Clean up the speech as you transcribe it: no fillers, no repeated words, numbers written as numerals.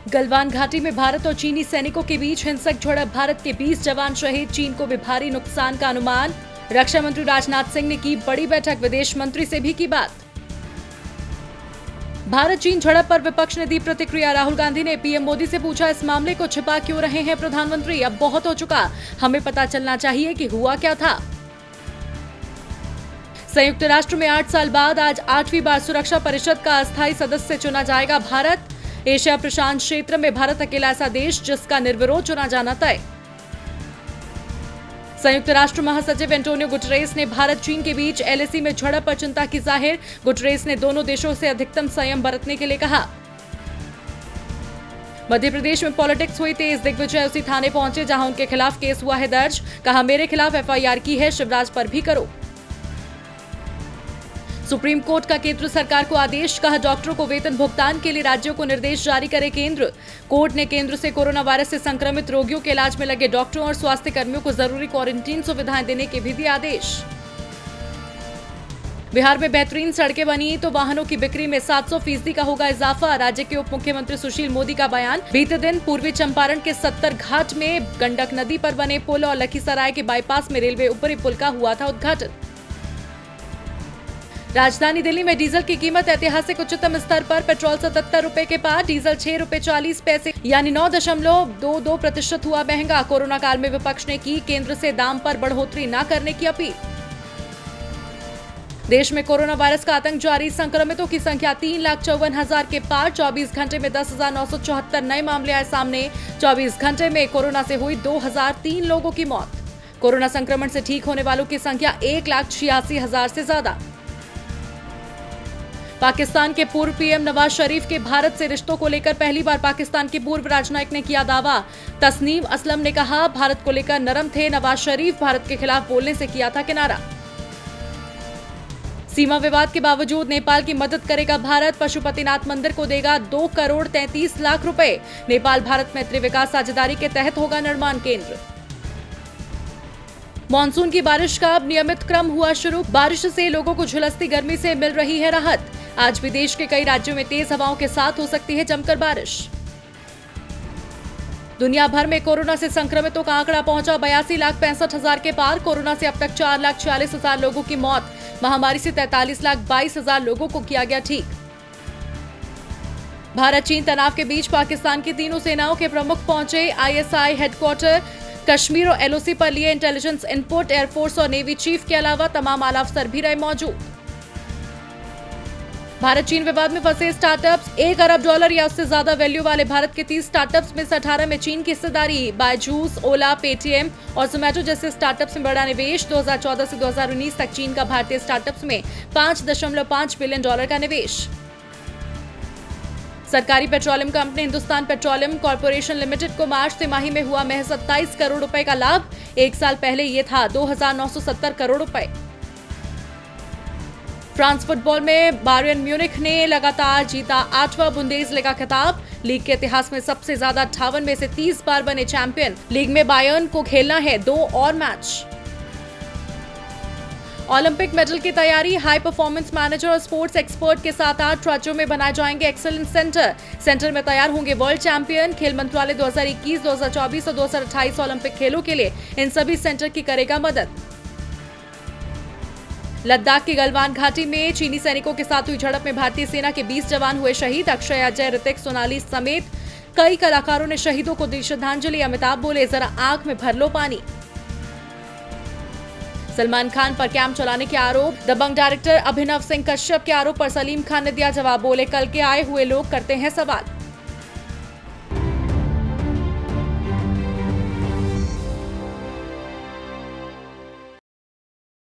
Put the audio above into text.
गलवान घाटी में भारत और चीनी सैनिकों के बीच हिंसक झड़प, भारत के 20 जवान शहीद, चीन को भी भारी नुकसान का अनुमान। रक्षा मंत्री राजनाथ सिंह ने की बड़ी बैठक, विदेश मंत्री से भी की बात। भारत चीन झड़प पर विपक्ष ने दी प्रतिक्रिया, राहुल गांधी ने पीएम मोदी से पूछा, इस मामले को छिपा क्यों रहे हैं प्रधानमंत्री, अब बहुत हो चुका, हमें पता चलना चाहिए कि हुआ क्या था। संयुक्त राष्ट्र में 8 साल बाद आज 8वीं बार सुरक्षा परिषद का अस्थायी सदस्य चुना जाएगा भारत। एशिया प्रशांत क्षेत्र में भारत अकेला ऐसा देश जिसका निर्विरोध चुना जाना तय। संयुक्त राष्ट्र महासचिव एंटोनियो गुटरेस ने भारत चीन के बीच एलएसी में झड़प पर चिंता की जाहिर। गुटरेस ने दोनों देशों से अधिकतम संयम बरतने के लिए कहा। मध्य प्रदेश में पॉलिटिक्स हुई तेज, दिग्विजय उसी थाने पहुंचे जहां उनके खिलाफ केस हुआ है दर्ज, कहा मेरे खिलाफ एफआईआर की है, शिवराज पर भी करो। सुप्रीम कोर्ट का केंद्र सरकार को आदेश, कहा डॉक्टरों को वेतन भुगतान के लिए राज्यों को निर्देश जारी करे केंद्र। कोर्ट ने केंद्र से कोरोना वायरस से संक्रमित रोगियों के इलाज में लगे डॉक्टरों और स्वास्थ्य कर्मियों को जरूरी क्वारंटीन सुविधाएं देने के भी दिए आदेश। बिहार में बेहतरीन सड़कें बनी तो वाहनों की बिक्री में 700% का होगा इजाफा, राज्य के उप मुख्यमंत्री सुशील मोदी का बयान। बीते दिन पूर्वी चंपारण के 70 घाट में गंडक नदी पर बने पुल और लखीसराय के बाईपास में रेलवे ऊपरी पुल का हुआ था उद्घाटन। राजधानी दिल्ली में डीजल की कीमत ऐतिहासिक उच्चतम स्तर पर, पेट्रोल 77 रुपए के पार, डीजल 6 रुपए 40 पैसे यानी 9.22% हुआ महंगा। कोरोना काल में विपक्ष ने की केंद्र से दाम पर बढ़ोतरी न करने की अपील। देश में कोरोना वायरस का आतंक जारी, संक्रमितों की संख्या 3,54,000 के पार, 24 घंटे में 10,974 नए मामले आए सामने। 24 घंटे में कोरोना से हुई 2,003 लोगों की मौत। कोरोना संक्रमण से ठीक होने वालों की संख्या 1,86,000 से ज्यादा। पाकिस्तान के पूर्व पीएम नवाज शरीफ के भारत से रिश्तों को लेकर पहली बार पाकिस्तान के पूर्व राजनयिक ने किया दावा। तस्नीम असलम ने कहा, भारत को लेकर नरम थे नवाज शरीफ, भारत के खिलाफ बोलने से किया था किनारा। सीमा विवाद के बावजूद नेपाल की मदद करेगा भारत, पशुपतिनाथ मंदिर को देगा 2 करोड़ 33 लाख रुपए। नेपाल भारत मैत्री विकास साझेदारी के तहत होगा निर्माण केंद्र। मानसून की बारिश का अब नियमित क्रम हुआ शुरू, बारिश से लोगों को झुलसती गर्मी से मिल रही है राहत। आज भी देश के कई राज्यों में तेज हवाओं के साथ हो सकती है जमकर बारिश। दुनिया भर में कोरोना से संक्रमितों का आंकड़ा पहुंचा 82,65,000 के पार। कोरोना से अब तक 4,46,000 लोगों की मौत, महामारी से 43,22,000 लोगों को किया गया ठीक। भारत चीन तनाव के बीच पाकिस्तान की तीनों सेनाओं के प्रमुख पहुंचे आईएसआई हेडक्वार्टर। कश्मीर और एलओसी पर लिए इंटेलिजेंस इनपुट, एयरफोर्स और नेवी चीफ के अलावा तमाम आला अफसर भी रहे मौजूद। भारत चीन विवाद में फंसे स्टार्टअप्स, $1 अरब या उससे ज्यादा वैल्यू वाले भारत के 30 स्टार्टअप्स में से 18 में चीन की हिस्सेदारी। बायजूस, ओला, पेटीएम और जोमेटो जैसे स्टार्टअप्स में बड़ा निवेश। 2014 से 2019 तक चीन का भारतीय स्टार्टअप्स में $5.5 बिलियन का निवेश। सरकारी petroleum company Hindustan petroleum corporation limited को मार्च तिमाही में हुआ महज 27 करोड़ रुपए का लाभ। 1 साल पहले ये था 2,970 करोड़ रुपए। फ्रांस फुटबॉल में बायर्न म्यूनिख ने लगातार जीता 8वां बुंदेसलीगा खिताब। लीग के इतिहास में सबसे ज्यादा 58 में से 30 बार बने चैंपियन। लीग में बायर्न को खेलना है 2 और मैच। ओलंपिक मेडल की तैयारी, हाई परफॉर्मेंस मैनेजर और स्पोर्ट्स एक्सपर्ट के साथ 8 राज्यों में बनाए जाएंगे एक्सेलेंस सेंटर। सेंटर में तैयार होंगे वर्ल्ड चैंपियन। खेल मंत्रालय 2021, 2024 और 2028 ओलंपिक खेलों के लिए इन सभी सेंटर की करेगा मदद। लद्दाख की गलवान घाटी में चीनी सैनिकों के साथ हुई झड़प में भारतीय सेना के 20 जवान हुए शहीद। अक्षय, अजय, ऋतिक, सोनाली समेत कई कलाकारों ने शहीदों को दी श्रद्धांजलि। अमिताभ बोले, जरा आंख में भर लो पानी। सलमान खान पर कैंप चलाने के आरोप, दबंग डायरेक्टर अभिनव सिंह कश्यप के आरोप पर सलीम खान ने दिया जवाब। बोले, कल के आए हुए लोग करते हैं सवाल।